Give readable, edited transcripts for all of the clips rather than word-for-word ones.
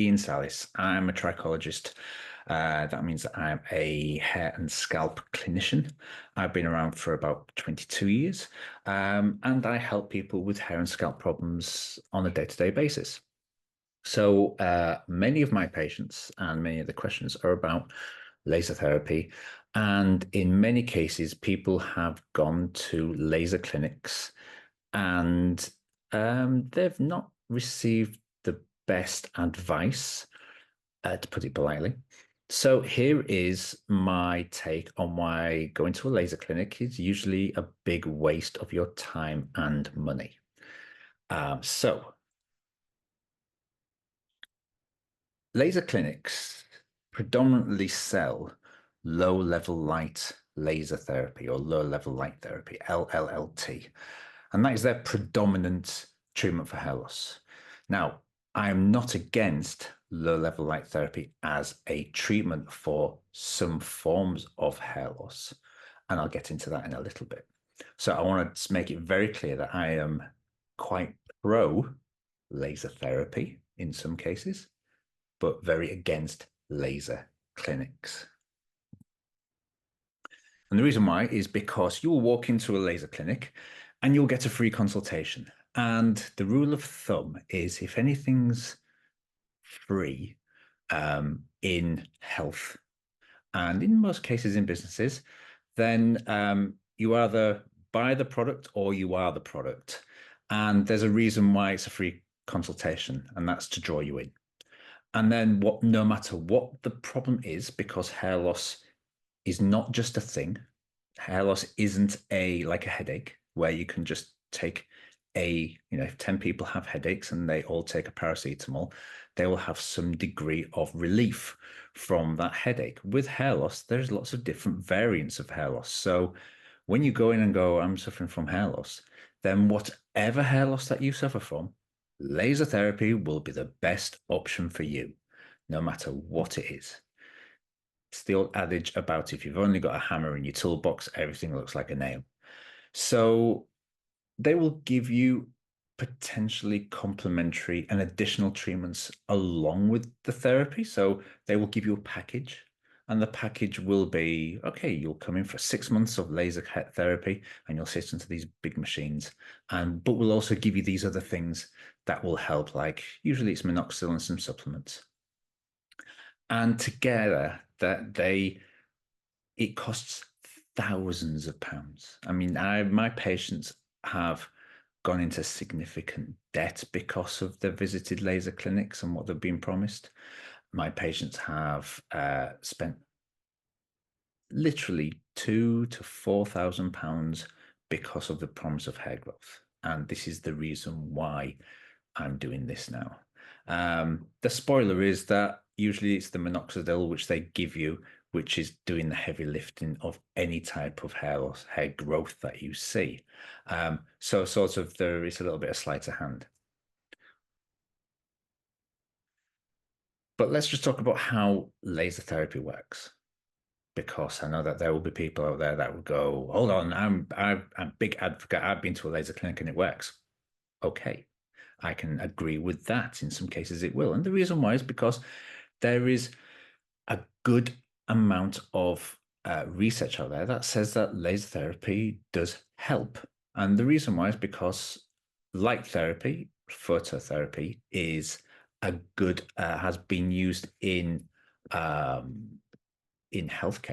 Iain Sallis. I'm a trichologist. That means that I'm a hair and scalp clinician. I've been around for about 22 years, and I help people with hair and scalp problems on a day-to-day basis. So many of my patients and many of the questions are about laser therapy. And in many cases, people have gone to laser clinics and they've not received the best advice, to put it politely. So here is my take on why going to a laser clinic is usually a big waste of your time and money. So laser clinics predominantly sell low-level light laser therapy or low-level light therapy, LLLT, and that is their predominant treatment for hair loss. Now, I'm not against low-level light therapy as a treatment for some forms of hair loss, and I'll get into that in a little bit. So I want to make it very clear that I am quite pro laser therapy in some cases, but very against laser clinics. And the reason why is because you'll walk into a laser clinic and you'll get a free consultation. And the rule of thumb is if anything's free in health and in most cases in businesses, then you either buy the product or you are the product. And there's a reason why it's a free consultation, and that's to draw you in. And then no matter what the problem is, because hair loss is not just a thing. Hair loss isn't like a headache where you can just take if 10 people have headaches and they all take a paracetamol, they will have some degree of relief from that headache. With hair loss, there's lots of different variants of hair loss. So when you go in and go, I'm suffering from hair loss, then whatever hair loss that you suffer from, laser therapy will be the best option for you, no matter what it is. It's the old adage about if you've only got a hammer in your toolbox, everything looks like a nail. So they will give you potentially complementary and additional treatments along with the therapy. So they will give you a package, and the package will be, okay, you'll come in for 6 months of laser therapy and you'll sit into these big machines. But we'll also give you these other things that will help, like usually it's minoxidil and some supplements. And together it costs thousands of pounds. I mean, my patients have gone into significant debt because of the visited laser clinics and what they've been promised. My patients have spent literally £2,000 to £4,000 because of the promise of hair growth. And this is the reason why I'm doing this now. The spoiler is that usually it's the minoxidil which they give you, which is doing the heavy lifting of any type of hair loss, hair growth that you see. So sort of there is a little bit of sleight of hand. But let's just talk about how laser therapy works, because I know that there will be people out there that will go, hold on, I'm a big advocate. I've been to a laser clinic and it works. Okay, I can agree with that. In some cases it will. And the reason why is because there is a good amount of research out there that says that laser therapy does help. And the reason why is because light therapy, phototherapy, is has been used in healthcare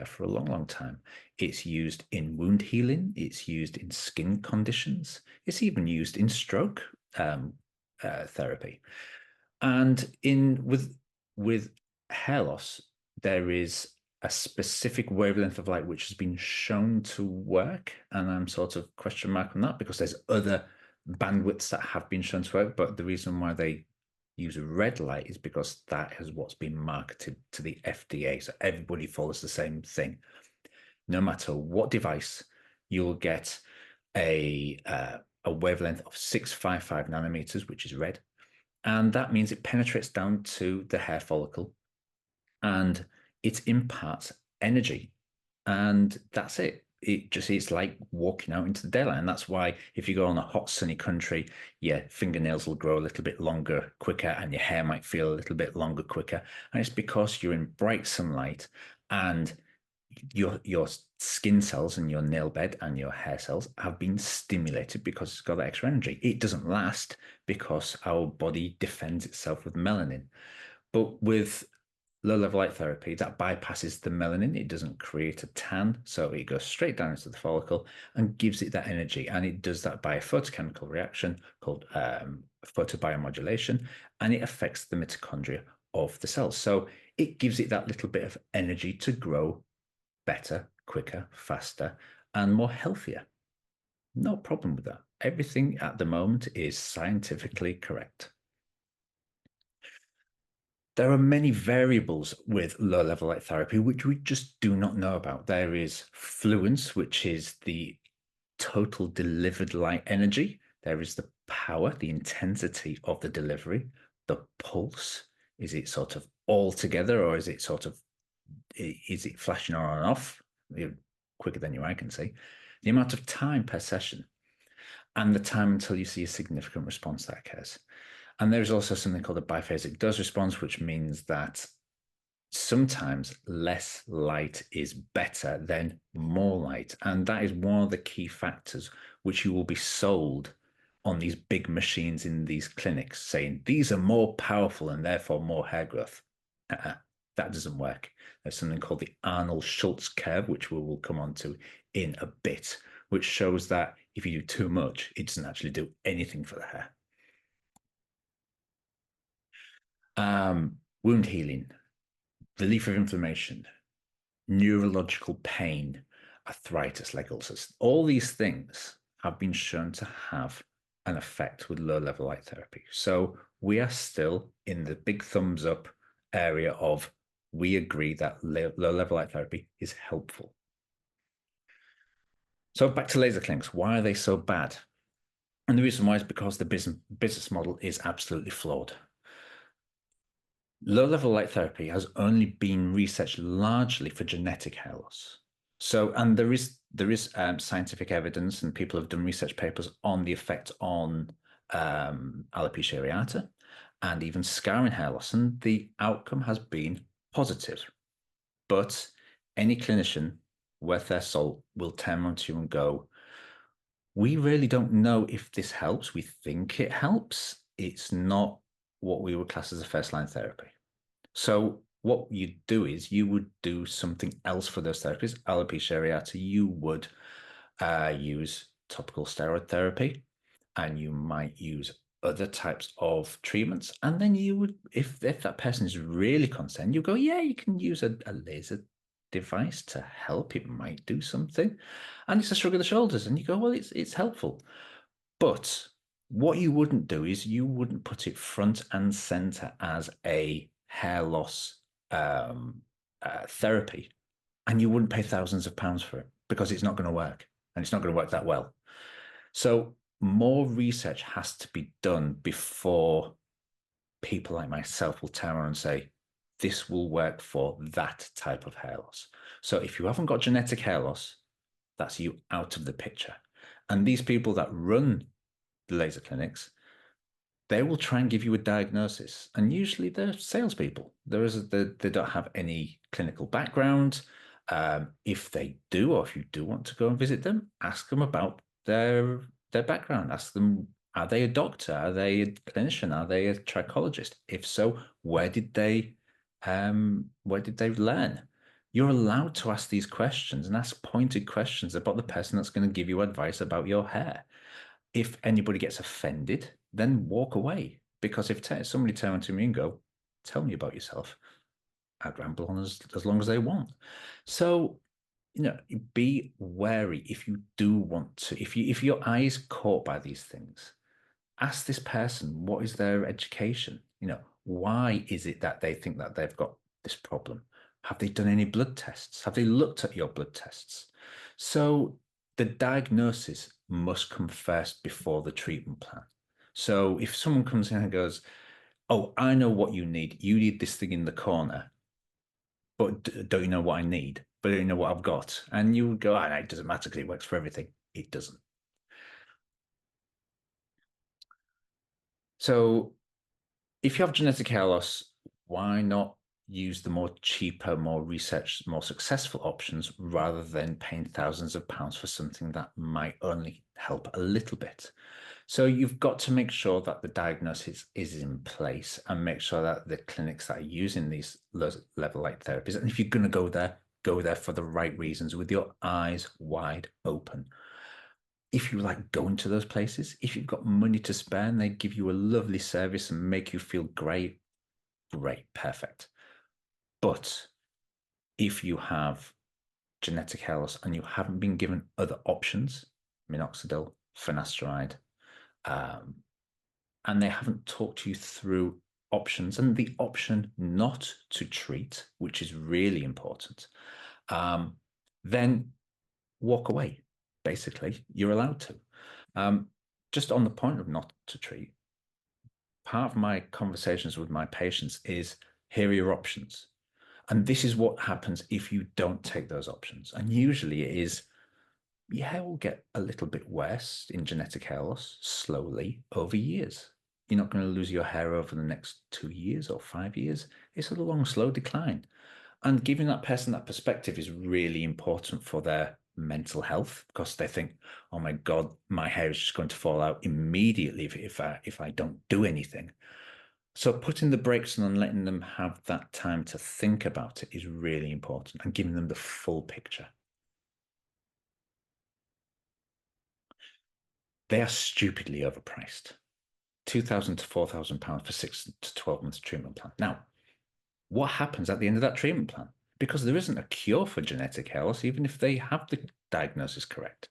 for a long, long time. It's used in wound healing. It's used in skin conditions. It's even used in stroke therapy. And with hair loss, there is a specific wavelength of light which has been shown to work, and I'm sort of question mark on that because there's other bandwidths that have been shown to work, but the reason why they use red light is because that is what's been marketed to the FDA. So everybody follows the same thing. No matter what device, you'll get a wavelength of 655 nanometers, which is red. And that means it penetrates down to the hair follicle and it imparts energy. And that's it. it's like walking out into the daylight. And that's why if you go on a hot, sunny country, your fingernails will grow a little bit longer, quicker, and your hair might feel a little bit longer, quicker. And it's because you're in bright sunlight and your skin cells and your nail bed and your hair cells have been stimulated because it's got that extra energy. It doesn't last because our body defends itself with melanin. But with low level light therapy, that bypasses the melanin. It doesn't create a tan. So it goes straight down into the follicle and gives it that energy. And it does that by a photochemical reaction called photobiomodulation. And it affects the mitochondria of the cells. So it gives it that little bit of energy to grow better, quicker, faster, and more healthier. No problem with that. Everything at the moment is scientifically correct. There are many variables with low level light therapy which we just do not know about. There is fluence, which is the total delivered light energy. There is the power, the intensity of the delivery, the pulse. Is it sort of all together, or is it flashing on and off quicker than your eye can see? The amount of time per session and the time until you see a significant response that occurs. And there's also something called a biphasic dose response, which means that sometimes less light is better than more light. And that is one of the key factors which you will be sold on these big machines in these clinics, saying these are more powerful and therefore more hair growth. That doesn't work. There's something called the Arnold-Schultz curve, which we will come on to in a bit, which shows that if you do too much, it doesn't actually do anything for the hair. Wound healing, relief of inflammation, neurological pain, arthritis, leg ulcers. All these things have been shown to have an effect with low-level light therapy. So we are still in the big thumbs up area of we agree that low-level light therapy is helpful. So back to laser clinics. Why are they so bad? And the reason why is because the business model is absolutely flawed. Low-level light therapy has only been researched largely for genetic hair loss. So, and there is scientific evidence, and people have done research papers on the effect on alopecia areata and even scarring hair loss, and the outcome has been positive. But any clinician worth their salt will turn around to you and go, we really don't know if this helps. We think it helps. It's not what we would class as a first-line therapy. So what you do is you would do something else for those therapies. Alopecia areata, you would use topical steroid therapy, and you might use other types of treatments. And then you would, if that person is really concerned, you go, yeah, you can use a laser device to help. It might do something. And it's a shrug of the shoulders. And you go, well, it's helpful. But what you wouldn't do is you wouldn't put it front and center as a hair loss therapy, and you wouldn't pay thousands of pounds for it because it's not going to work, and it's not going to work that well. So more research has to be done before people like myself will turn around and say, this will work for that type of hair loss. So if you haven't got genetic hair loss, that's you out of the picture. And these people that run the laser clinics, they will try and give you a diagnosis. And usually they're salespeople. They don't have any clinical background. If they do, or if you do want to go and visit them, ask them about their background. Ask them, are they a doctor? Are they a clinician? Are they a trichologist? If so, where did they learn? You're allowed to ask these questions and ask pointed questions about the person that's going to give you advice about your hair. If anybody gets offended, then walk away. Because if somebody turns to me and go, tell me about yourself, I'd ramble on as long as they want. So, be wary if you do want to. If your eye is caught by these things, ask this person, what is their education? Why is it that they think that they've got this problem? Have they done any blood tests? Have they looked at your blood tests? So the diagnosis must come first before the treatment plan. So if someone comes in and goes, oh, I know what you need. You need this thing in the corner, but don't you know what I need? but you know what I've got. And you would go, no, it doesn't matter because it works for everything. It doesn't. So if you have genetic hair loss, why not use the more cheaper, more researched, more successful options rather than paying thousands of pounds for something that might only help a little bit? So you've got to make sure that the diagnosis is in place and make sure that the clinics that are using these level light therapies, and if you're going to go there for the right reasons with your eyes wide open. If you like going to those places, if you've got money to spare and they give you a lovely service and make you feel great, great, perfect. But if you have genetic hair loss and you haven't been given other options, minoxidil, finasteride, um, and they haven't talked you through options and the option not to treat, which is really important, then walk away. Basically, you're allowed to. Um, just on the point of not to treat, part of my conversations with my patients is here are your options. And this is what happens if you don't take those options. And usually it is your hair will get a little bit worse in genetic hair loss slowly over years. You're not going to lose your hair over the next 2 years or 5 years. It's a long, slow decline. And giving that person that perspective is really important for their mental health because they think, oh my God, my hair is just going to fall out immediately if I don't do anything. So putting the brakes on and letting them have that time to think about it is really important and giving them the full picture. They are stupidly overpriced. 2,000 to 4,000 pounds for 6 to 12 months treatment plan. Now, what happens at the end of that treatment plan? Because there isn't a cure for genetic hair loss, even if they have the diagnosis correct.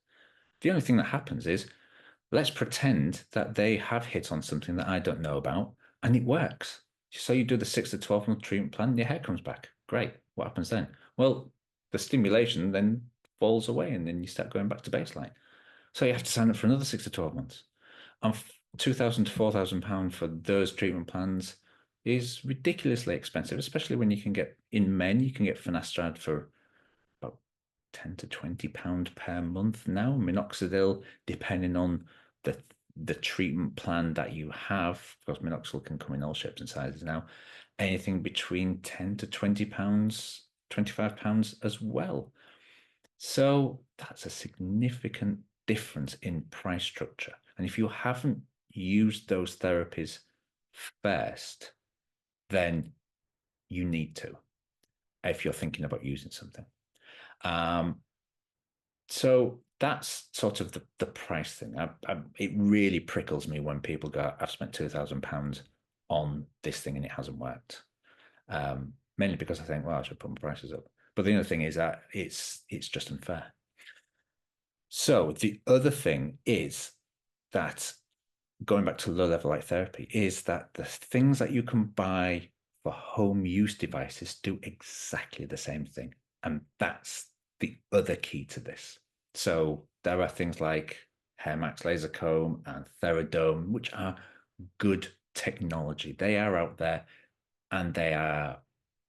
The only thing that happens is let's pretend that they have hit on something that I don't know about and it works. So you do the 6 to 12 month treatment plan, and your hair comes back. Great. What happens then? Well, the stimulation then falls away and then you start going back to baseline. So you have to sign up for another 6 to 12 months. And 2,000 to 4,000 pounds for those treatment plans is ridiculously expensive, especially when you can get in men, you can get finasteride for about 10 to 20 pound per month now. Minoxidil, depending on the treatment plan that you have, because minoxidil can come in all shapes and sizes now, anything between 10 to 20 pounds, 25 pounds as well. So that's a significant difference in price structure. And if you haven't used those therapies first, then you need to if you're thinking about using something. So that's sort of the price thing. It really prickles me when people go, I've spent £2,000 on this thing and it hasn't worked. Mainly because I think, well, I should put my prices up. But the other thing is that it's just unfair. So the other thing is that going back to low level light therapy is that the things that you can buy for home use devices do exactly the same thing. And that's the other key to this. So there are things like Hair Max laser comb and Theradome, which are good technology. They are out there and they are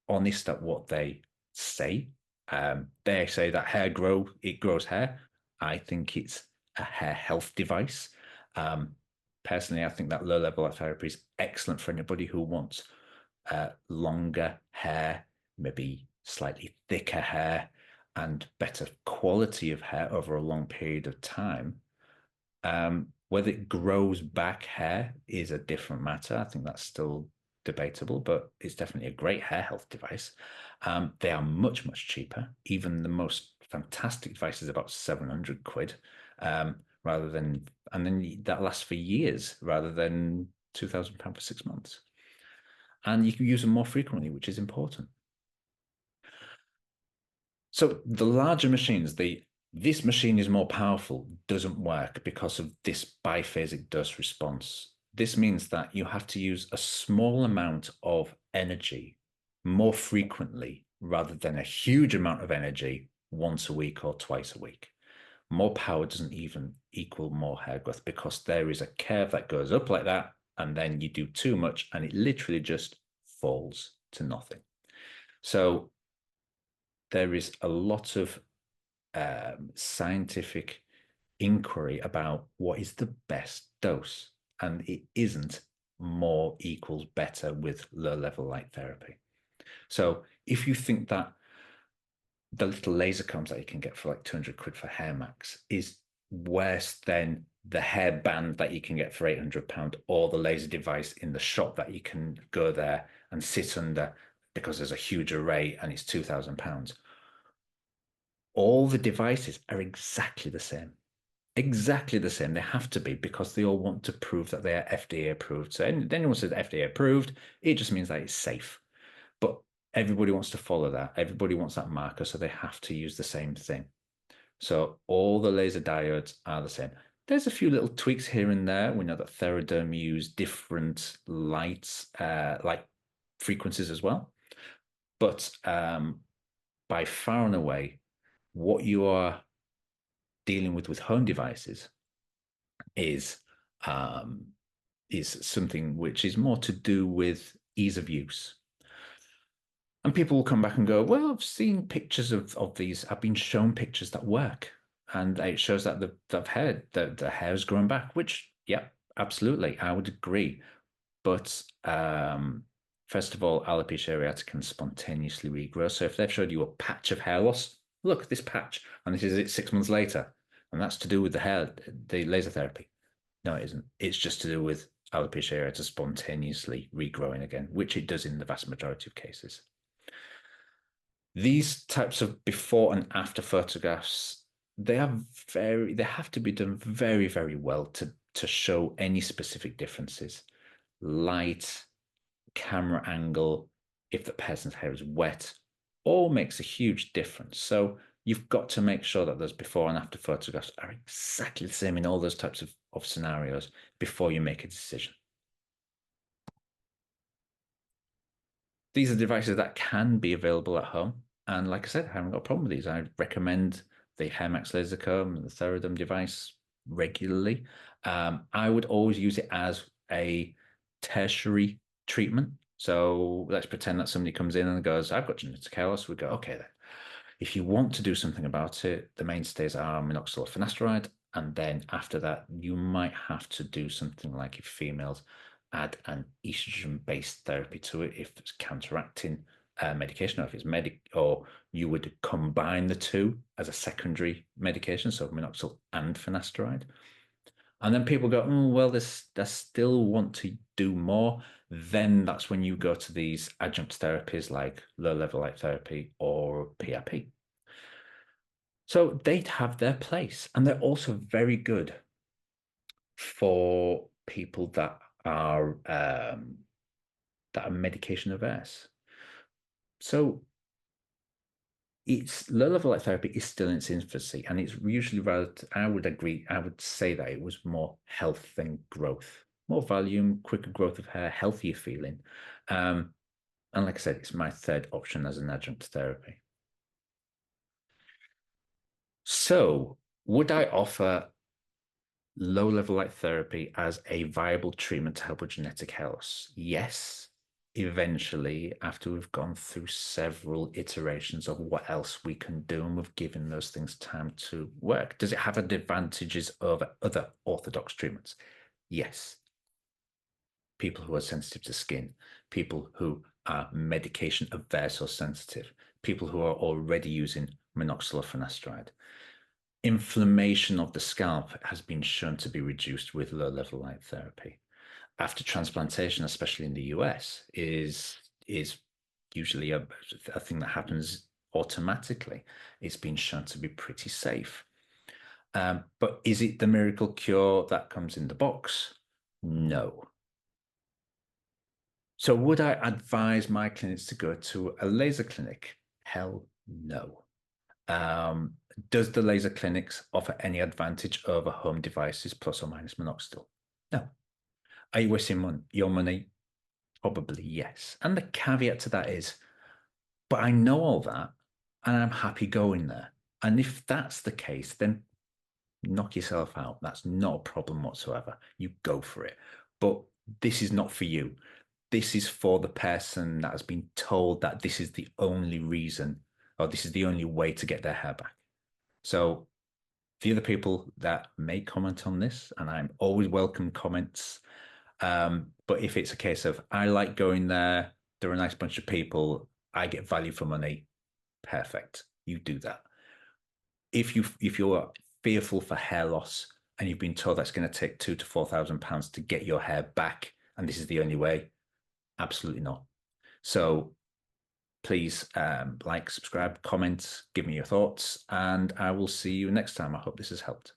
honest at what they say. They say that it grows hair. I think it's a hair health device. Personally, I think that low level light therapy is excellent for anybody who wants longer hair, maybe slightly thicker hair, and better quality of hair over a long period of time. Whether it grows back hair is a different matter. I think that's still debatable, but it's definitely a great hair health device. They are much, much cheaper. Even the most fantastic device is about 700 quid, rather than, and then that lasts for years rather than £2,000 for 6 months. And you can use them more frequently, which is important. So the larger machines, this machine is more powerful, doesn't work because of this biphasic dose response. This means that you have to use a small amount of energy more frequently rather than a huge amount of energy once a week or twice a week. More power doesn't even equal more hair growth because there is a curve that goes up like that, and then you do too much and it literally just falls to nothing. So there is a lot of scientific inquiry about what is the best dose, and it isn't more equals better with low level light therapy. So if you think that the little laser combs that you can get for like 200 quid for hair max is worse than the hairband that you can get for £800, or the laser device in the shop that you can go there and sit under because there's a huge array and it's £2,000. All the devices are exactly the same. Exactly the same. They have to be, because they all want to prove that they are FDA approved. So anyone says FDA approved, it just means that it's safe. But everybody wants to follow that. Everybody wants that marker, so they have to use the same thing. So all the laser diodes are the same. There's a few little tweaks here and there. We know that Theraderm use different lights, light frequencies as well. But by far and away, what you are dealing with home devices is something which is more to do with ease of use. And people will come back and go, well, I've seen pictures of these. I've been shown pictures that work. And it shows that the hair is growing back, which, yeah, absolutely, I would agree. But first of all, alopecia areata can spontaneously regrow. So if they've showed you a patch of hair loss, look, this patch, and this is it 6 months later, and that's to do with the laser therapy. No, it isn't. It's just to do with alopecia areata spontaneously regrowing again, which it does in the vast majority of cases. These types of before and after photographs, they have to be done very, very well to show any specific differences. Light, camera angle, if the person's hair is wet, all makes a huge difference. So you've got to make sure that those before and after photographs are exactly the same in all those types of scenarios before you make a decision. These are devices that can be available at home. And like I said, I haven't got a problem with these. I recommend the HairMax laser comb and the Theraderm device regularly. I would always use it as a tertiary treatment. So let's pretend that somebody comes in and goes, I've got genetic hair loss. We go, okay, then. If you want to do something about it, the mainstays are minoxidil finasteride. And then after that, you might have to do something like, if females, add an estrogen-based therapy to it if it's counteracting medication, or if it's or you would combine the two as a secondary medication, so minoxidil and finasteride. And then people go, oh, well, they still want to do more. Then that's when you go to these adjunct therapies like low-level light therapy or PRP. So they have their place, and they're also very good for people that are medication averse. So it's low-level light therapy is still in its infancy, and it's usually rather, I would say that it was more health than growth, more volume, quicker growth of hair, healthier feeling. And like I said, it's my third option as an adjunct therapy. So would I offer low-level light therapy as a viable treatment to help with genetic hair loss? Yes. Eventually, after we've gone through several iterations of what else we can do and we've given those things time to work. Does it have advantages over other orthodox treatments? Yes. People who are sensitive to skin, people who are medication averse or sensitive, people who are already using minoxidil or finasteride. Inflammation of the scalp has been shown to be reduced with low-level light therapy. After transplantation, especially in the US, is usually a thing that happens automatically. It's been shown to be pretty safe. But is it the miracle cure that comes in the box? No. So would I advise my clinics to go to a laser clinic? Hell no. Does the laser clinics offer any advantage over home devices plus or minus minoxidil? No. Are you wasting your money? Probably yes. And the caveat to that is, but I know all that and I'm happy going there. And if that's the case, then knock yourself out. That's not a problem whatsoever. You go for it. But this is not for you. This is for the person that has been told that this is the only reason or this is the only way to get their hair back. So the other people that may comment on this, and I'm always welcome comments. But if it's a case of I like going there, they're a nice bunch of people, I get value for money, perfect. You do that. If you're fearful for hair loss and you've been told that's going to take £2,000 to £4,000 to get your hair back, and this is the only way, absolutely not. So please like, subscribe, comment, give me your thoughts, and I will see you next time. I hope this has helped.